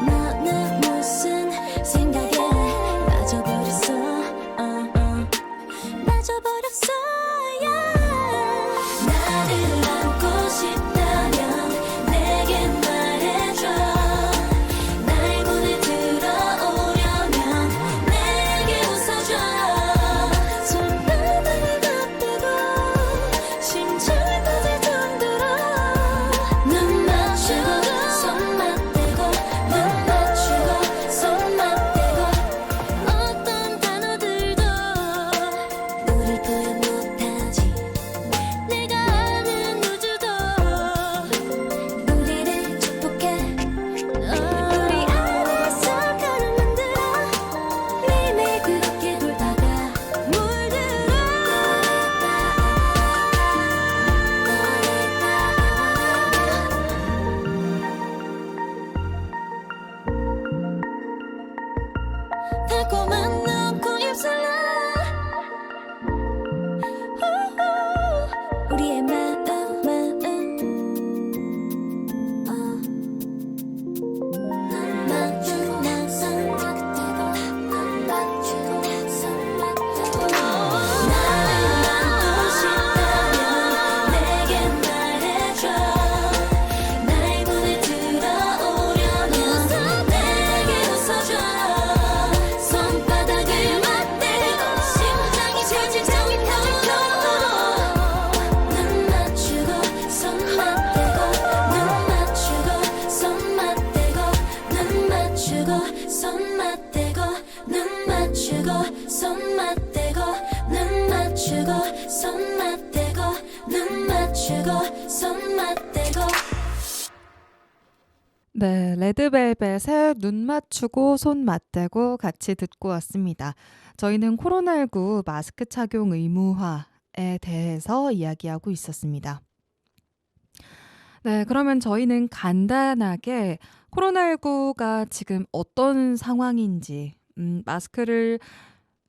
너는 무슨 생각에 빠져버렸어 빠져버렸어 yeah. 나를 안고 싶다면 내게 말해줘 날 보내 들어오려면 내게 웃어줘 손바닥을 맞대고 심장을 터질 정도로 눈 맞추고 손 맞대고 눈 맞추고 손 맞대고 어떤 단어들도 우릴 표현 못하지 내가 아는 우주도 우리를 축복해 우리 안에서 가를 만들어 매일매일 그렇게 돌다가 물들어 달콤한 너고 입술로 우리의 마음 맞추고 손 맞대고 맞추고 손 맞대고 나를 안고 싶다면 내게 말해줘 날 보내 들어오려면 내게 웃어줘 손바닥을 맞대고 심장이 터질 정도로 눈 맞추고 손 맞대고 눈 맞추고 손 맞대고 눈 맞추고 손 맞대고 눈 맞추고 손 맞대고 눈 맞추고 손 맞대고 눈 맞추고 손 맞대고 네, 레드벨벳의 눈 맞추고 손 맞대고 같이 듣고 왔습니다. 저희는 코로나19 마스크 착용 의무화에 대해서 이야기하고 있었습니다. 네, 그러면 저희는 간단하게 코로나19가 지금 어떤 상황인지, 마스크를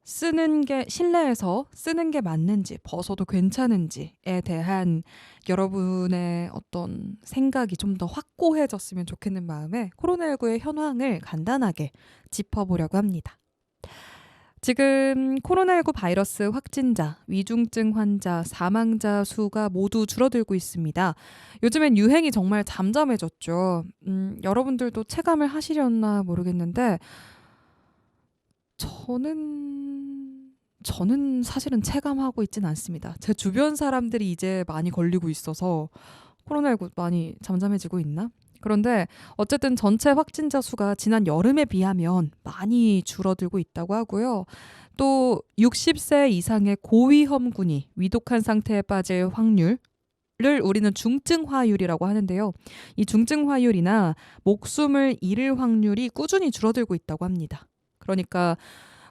쓰는 게 실내에서 쓰는 게 맞는지, 벗어도 괜찮은지에 대한 여러분의 어떤 생각이 좀 더 확고해졌으면 좋겠는 마음에 코로나19의 현황을 간단하게 짚어보려고 합니다. 지금 코로나19 바이러스 확진자, 위중증 환자, 사망자 수가 모두 줄어들고 있습니다. 요즘엔 유행이 정말 잠잠해졌죠. 여러분들도 체감을 하시려나 모르겠는데 저는 사실은 체감하고 있진 않습니다. 제 주변 사람들이 이제 많이 걸리고 있어서 코로나19 많이 잠잠해지고 있나? 그런데 어쨌든 전체 확진자 수가 지난 여름에 비하면 많이 줄어들고 있다고 하고요. 또 60세 이상의 고위험군이 위독한 상태에 빠질 확률을 우리는 중증화율이라고 하는데요. 이 중증화율이나 목숨을 잃을 확률이 꾸준히 줄어들고 있다고 합니다. 그러니까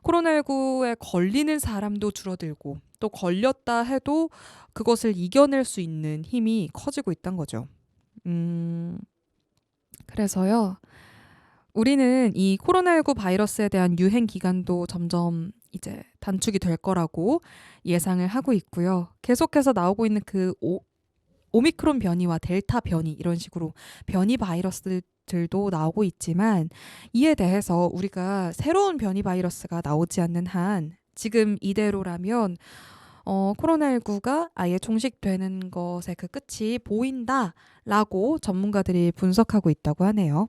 코로나19에 걸리는 사람도 줄어들고 또 걸렸다 해도 그것을 이겨낼 수 있는 힘이 커지고 있다는 거죠. 그래서요. 우리는 이 코로나19 바이러스에 대한 유행 기간도 점점 이제 단축이 될 거라고 예상을 하고 있고요. 계속해서 나오고 있는 그 오미크론 변이와 델타 변이 이런 식으로 변이 바이러스들도 나오고 있지만 이에 대해서 우리가 새로운 변이 바이러스가 나오지 않는 한 지금 이대로라면 코로나19가 아예 종식되는 것의 그 끝이 보인다라고 전문가들이 분석하고 있다고 하네요.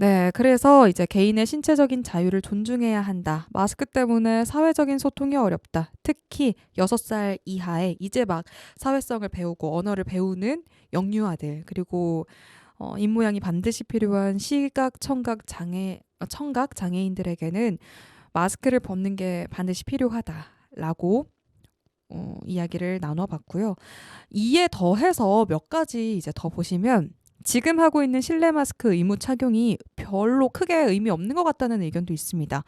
네, 그래서 이제 개인의 신체적인 자유를 존중해야 한다. 마스크 때문에 사회적인 소통이 어렵다. 특히 6살 이하의 이제 막 사회성을 배우고 언어를 배우는 영유아들 그리고 입모양이 반드시 필요한 시각, 청각 장애인들에게는 마스크를 벗는 게 반드시 필요하다라고 이야기를 나눠봤고요. 이에 더해서 몇 가지 이제 더 보시면 지금 하고 있는 실내 마스크 의무 착용이 별로 크게 의미 없는 것 같다는 의견도 있습니다.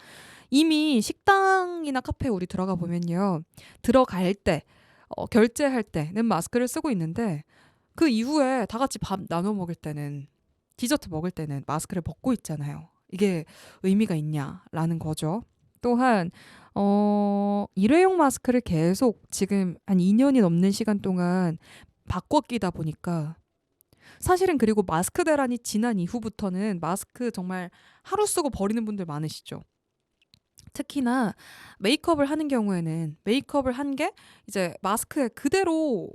이미 식당이나 카페에 우리 들어가 보면요. 들어갈 때, 결제할 때는 마스크를 쓰고 있는데 그 이후에 다 같이 밥 나눠 먹을 때는 디저트 먹을 때는 마스크를 벗고 있잖아요. 이게 의미가 있냐라는 거죠. 또한 일회용 마스크를 계속 지금 한 2년이 넘는 시간 동안 바꿔 끼다 보니까 사실은 그리고 마스크 대란이 지난 이후부터는 마스크 정말 하루 쓰고 버리는 분들 많으시죠. 특히나 메이크업을 하는 경우에는 메이크업을 한 게 이제 마스크에 그대로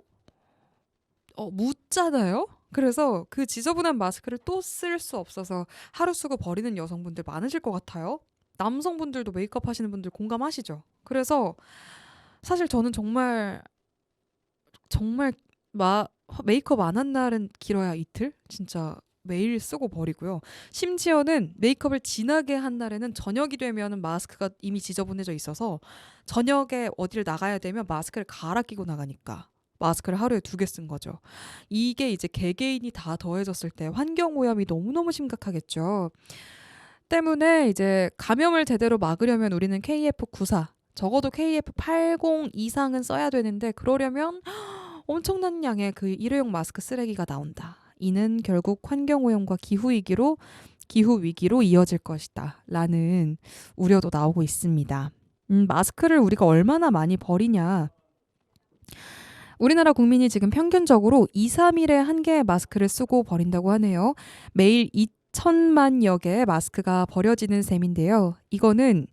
묻잖아요. 그래서 그 지저분한 마스크를 또 쓸 수 없어서 하루 쓰고 버리는 여성분들 많으실 것 같아요. 남성분들도 메이크업 하시는 분들 공감하시죠? 그래서 사실 저는 정말 메이크업 안 한 날은 길어야 이틀? 진짜 매일 쓰고 버리고요. 심지어는 메이크업을 진하게 한 날에는 저녁이 되면 마스크가 이미 지저분해져 있어서 저녁에 어디를 나가야 되면 마스크를 갈아 끼고 나가니까 마스크를 하루에 2개 쓴 거죠. 이게 이제 개개인이 다 더해졌을 때 환경오염이 너무너무 심각하겠죠. 때문에 이제 감염을 제대로 막으려면 우리는 KF94, 적어도 KF80 이상은 써야 되는데 그러려면 엄청난 양의 그 일회용 마스크 쓰레기가 나온다. 이는 결국 환경오염과 기후위기로 이어질 것이다. 라는 우려도 나오고 있습니다. 마스크를 우리가 얼마나 많이 버리냐. 우리나라 국민이 지금 평균적으로 2, 3일에 한 개의 마스크를 쓰고 버린다고 하네요. 매일 2천만여 개의 마스크가 버려지는 셈인데요. 이거는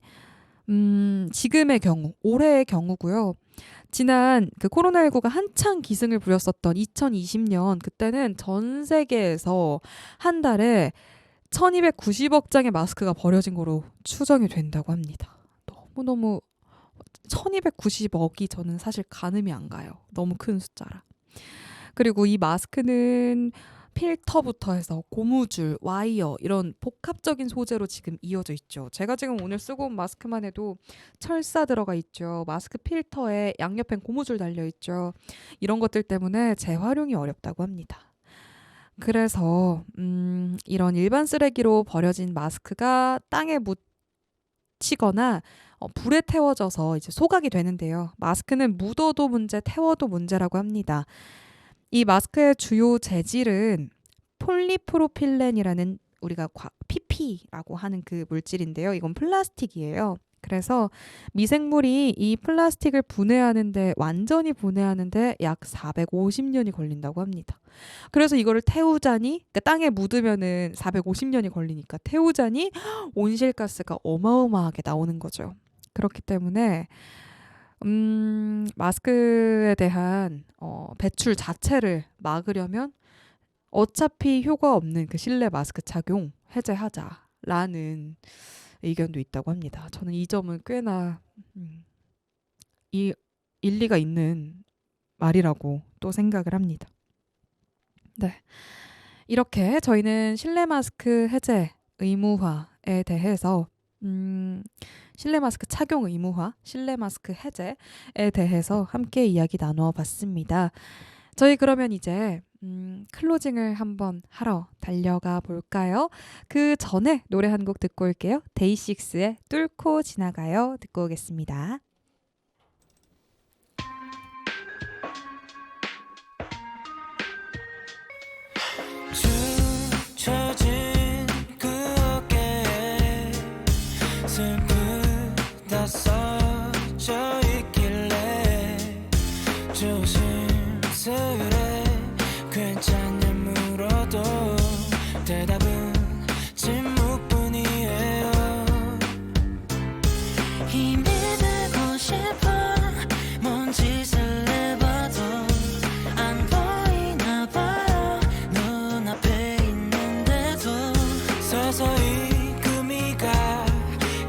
지금의 경우, 올해의 경우고요. 지난 그 코로나19가 한창 기승을 부렸었던 2020년 그때는 전 세계에서 한 달에 1290억 장의 마스크가 버려진 거로 추정이 된다고 합니다. 너무너무 1290억이 저는 사실 가늠이 안 가요. 너무 큰 숫자라. 그리고 이 마스크는 필터부터 해서 고무줄, 와이어 이런 복합적인 소재로 지금 이어져 있죠. 제가 지금 오늘 쓰고 온 마스크만 해도 철사 들어가 있죠. 마스크 필터에 양옆엔 고무줄 달려 있죠. 이런 것들 때문에 재활용이 어렵다고 합니다. 그래서 이런 일반 쓰레기로 버려진 마스크가 땅에 묻히거나 불에 태워져서 이제 소각이 되는데요. 마스크는 묻어도 문제, 태워도 문제라고 합니다. 이 마스크의 주요 재질은 폴리프로필렌이라는 우리가 PP라고 하는 그 물질인데요. 이건 플라스틱이에요. 그래서 미생물이 이 플라스틱을 완전히 분해하는데 약 450년이 걸린다고 합니다. 그래서 이거를 태우자니, 그러니까 땅에 묻으면은 450년이 걸리니까 태우자니 온실가스가 어마어마하게 나오는 거죠. 그렇기 때문에 마스크에 대한 배출 자체를 막으려면 어차피 효과 없는 그 실내 마스크 착용 해제하자라는 의견도 있다고 합니다. 저는 이 점은 꽤나 일리가 있는 말이라고 또 생각을 합니다. 네, 이렇게 저희는 실내 마스크 해제 의무화에 대해서 실내 마스크 착용 의무화, 실내 마스크 해제에 대해서 함께 이야기 나누어 봤습니다. 저희 그러면 이제 클로징을 한번 하러 달려가 볼까요? 그 전에 노래 한 곡 듣고 올게요. 데이식스의 뚫고 지나가요 듣고 오겠습니다. 슬프다 써져 있길래 조심스레 괜찮냐 물어도 대답은 침묵뿐이에요. 힘이 되고 싶어 뭔 짓을 해봐도 안 보이나 봐요 눈앞에 있는데도 서서히 금이가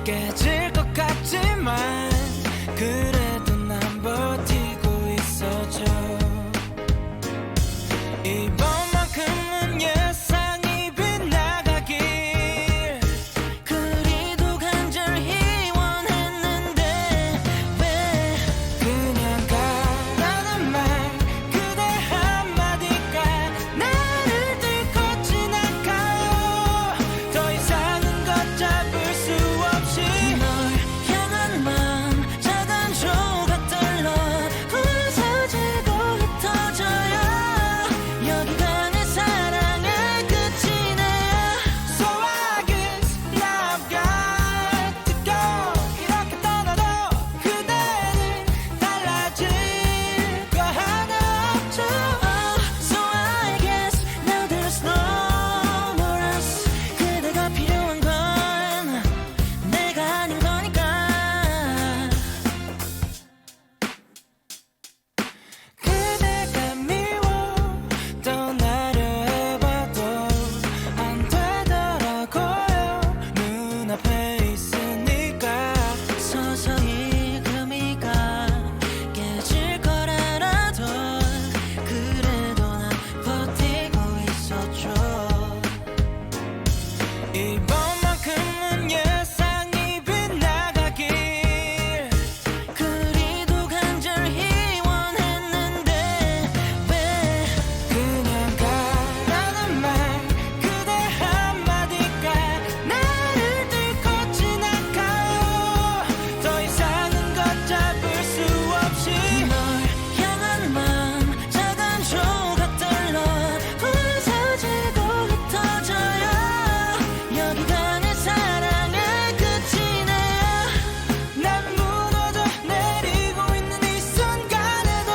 깨질 것 같지만 그래도 난 버티고 있어줘. 이번만큼은 예상이 빗나가길 그리도 간절히 원했는데 왜 그냥 가라는 말 그대 한마디가 나를 뚫고 지나가요. 더 이상은 걷잡을 수 없이 널 향한 마음 작은 조각들로 부서지고 흩어져요. 여기가 내 사랑의 끝이네요. So I guess now I've got to go. 이렇게 떠나도 그대는 달라질 거 하나 없죠. So I guess now there's no more us. 그대가 필요한 건 내가 아닌 거니까. 그대가 미워 떠나려 해봐도 안 되더라고요. 눈앞에 있으니까 서서히 금이가 깨질 걸 알아도 그래도 난 버티고 있었죠. 이번만큼은 예상이 빗나가길 그리도 간절히 원했는데 왜 그냥 가라는 말 그대 한마디가 나를 뚫고 지나가요. 더 이상은 걷잡을 수 없이 널 향한 마음 작은 조각들로 부서지고 흩어져요. 여기가 내 사랑의 끝이네요. 난 무너져 내리고 있는 이 순간에도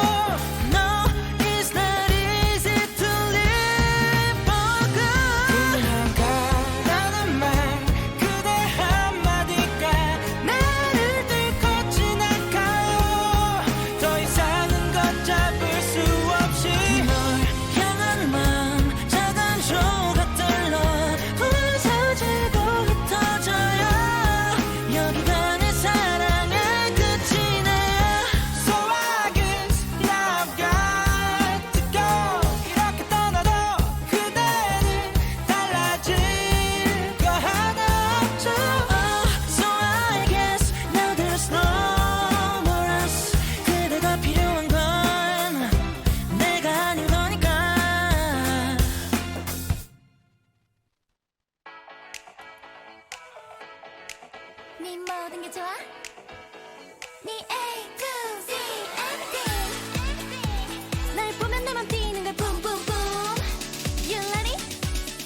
No, it's not easy to live for good. 그냥 가라는 말 그대 한마디가 나를 뚫고 지나가요. 더 이상은 걷잡을 수 없이 널 향한 마음 작은 조각들로 부서지고 흩어져요. 여기가 내 사랑의 끝이네요. So I guess now I've got to go. 이렇게 떠나도 그대는 달라질 거 하나 없죠. So I guess now there's no more us. 그대가 필요한 건 내가 아닌 거니까. 네 모든 게 좋아. 네 A to Z everything. 날 보면 내 맘 뛰는 걸 boom boom boom. You ready?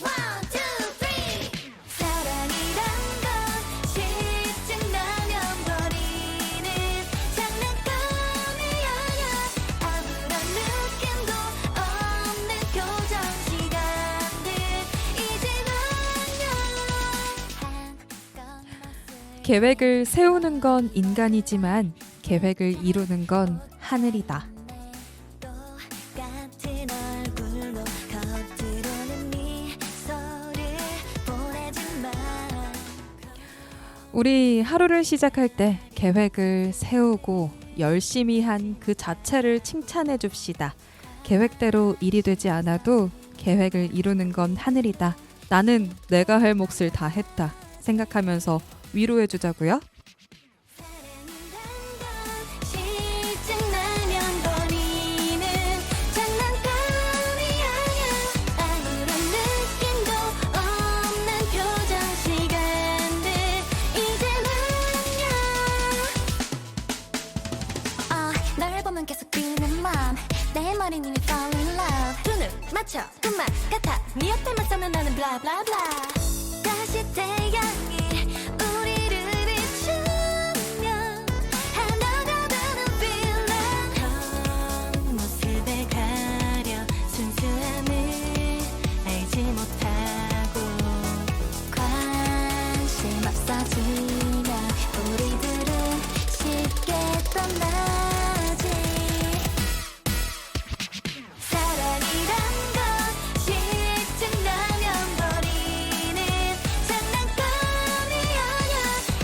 One, two, three. 사랑이란 건 실증나면 버리는 장난감이 아니야. 아무런 느낌도 없는 교정 시간들 이제는요. 계획을 세우는 건 인간이지만 계획을 이루는 건 하늘이다. 똑같은 얼굴로 겉으로는 미소를 보내지만 우리 하루를 시작할 때 계획을 세우고 열심히 한 그 자체를 칭찬해 줍시다. 계획대로 일이 되지 않아도 계획을 이루는 건 하늘이다. 나는 내가 할 몫을 다 했다. 생각하면서 위로해 주자고요. 실증나면 버리는 장난감이 아니야. 아무런 느낌도 없는 표정 시간들 이제는요. 널 보면 계속 뛰는 맘. 내 머리는 이미 fall in love. 두 눈 맞춰 그만 같아. 네 옆에만 서면 나는 blah blah blah. 다시 태양이 우리를 멀어지면 우리들은 쉽게 떠나지. 사랑이란 건 실증나면 버리는 장난감이 아냐.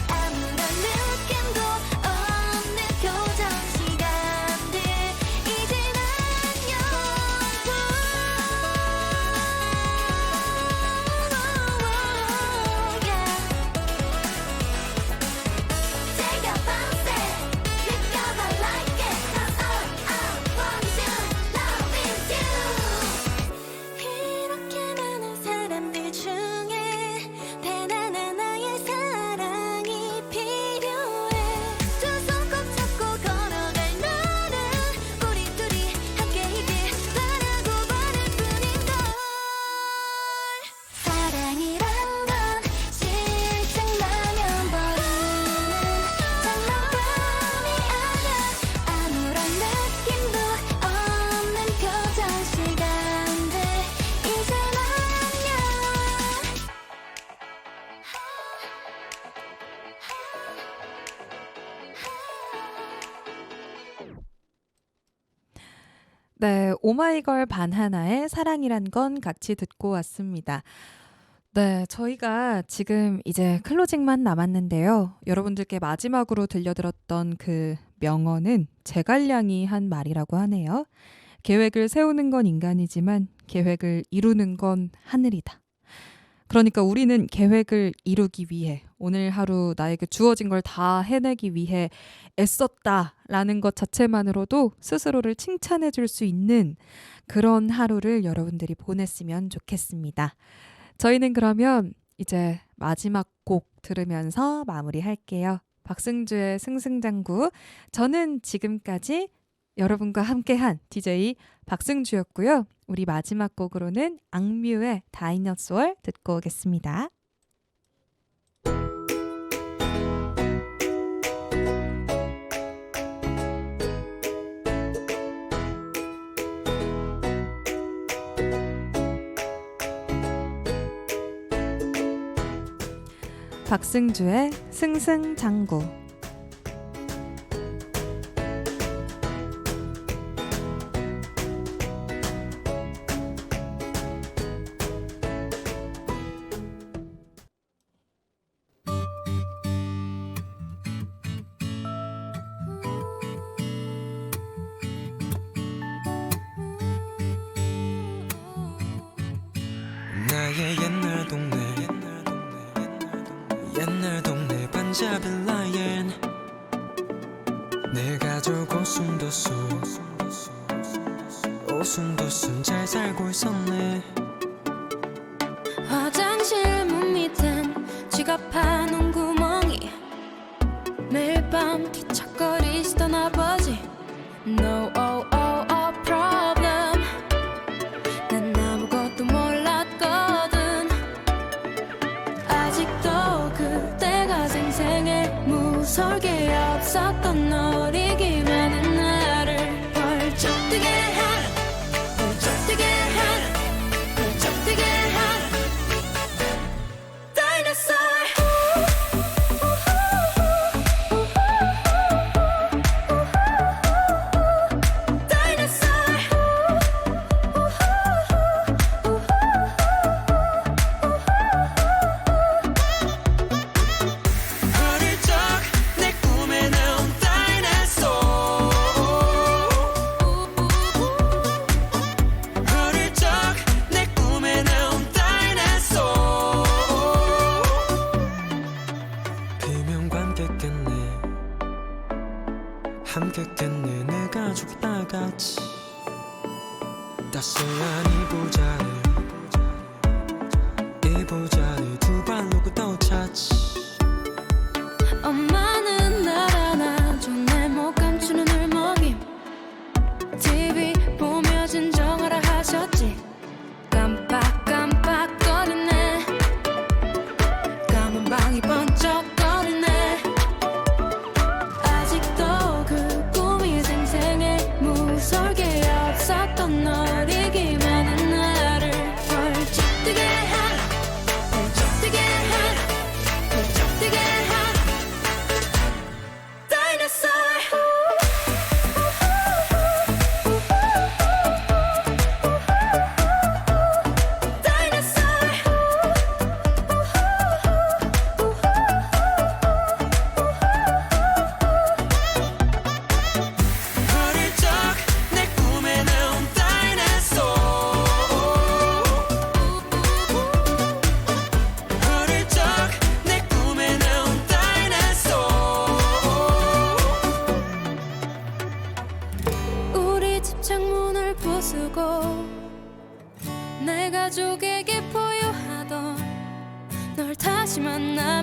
아무런 느낌도 없는 교정 시간들 이젠 안녕. Take a bounce it, 느껴봐 like it. 'Cause all I want is you, love is you. 이렇게 많은 사람들 중에 단 하나 나의 사랑이 필요해. 두 손 꼭 잡고 걸어갈 너는 우리 둘이 함께이길 바라고 바랄 뿐인걸. 사랑이란 건 실증나면 버리는 장난감이 아냐. 아무런 느낌도 없는 교정 시간들 이젠 안녕. 네, 오마이걸 반하나의 사랑이란 건 같이 듣고 왔습니다. 네, 저희가 지금 이제 클로징만 남았는데요. 여러분들께 마지막으로 들려드렸던 그 명언은 제갈량이 한 말이라고 하네요. 계획을 세우는 건 인간이지만 계획을 이루는 건 하늘이다. 그러니까 우리는 계획을 이루기 위해 오늘 하루 나에게 주어진 걸 다 해내기 위해 애썼다라는 것 자체만으로도 스스로를 칭찬해 줄 수 있는 그런 하루를 여러분들이 보냈으면 좋겠습니다. 저희는 그러면 이제 마지막 곡 들으면서 마무리할게요. 박승주의 승승장구. 저는 지금까지 여러분과 함께한 DJ 박승주였고요. 우리 마지막 곡으로는 악뮤의 다이너소어 듣고 오겠습니다. 박승주의 승승장구. 나의 옛날 동네 옛날 동네 반자빌 라인 내 가족 오순도순 오순도순 잘 살고 있었네. 화장실 문 밑엔 지갑하는 구멍이 매일 밤 기척거리시던 아버지. No problem. 난 아무것도 몰랐거든. 아직도 그때가 생생해. 무설계 없었던 어리기만 한 나를 펄쩍 뛰게 하는 펄쩍 뛰게 하는 펄쩍 뛰게 하는 Dinosaur. Dinosaur. 어릴 적 내 꿈에 나온 다이너소어 어릴 적 내 꿈에 나온 다이너소어 비명과 함께 깼네 내 가족이 다 같이 따스한 이부자리 두 발로 또 찾지. 엄마는 날 안아줘 날 못 감추는 울먹임. TV 보며 진정하라 하셨지. 깜빡깜빡거리네. 까만 방이 번쩍거리네. 아직도 그 꿈이 생생해. 무설계 없었던 어리기만 한 나를 펄쩍 뛰게 하는 펄쩍 뛰게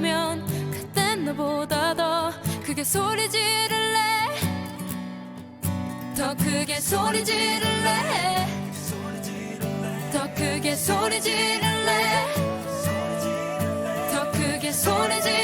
오면 그땐 너보다 더 크게 소리 지를래 더 크게 소리 지를래 더 크게 소리 지를래 더 크게 소리 지를래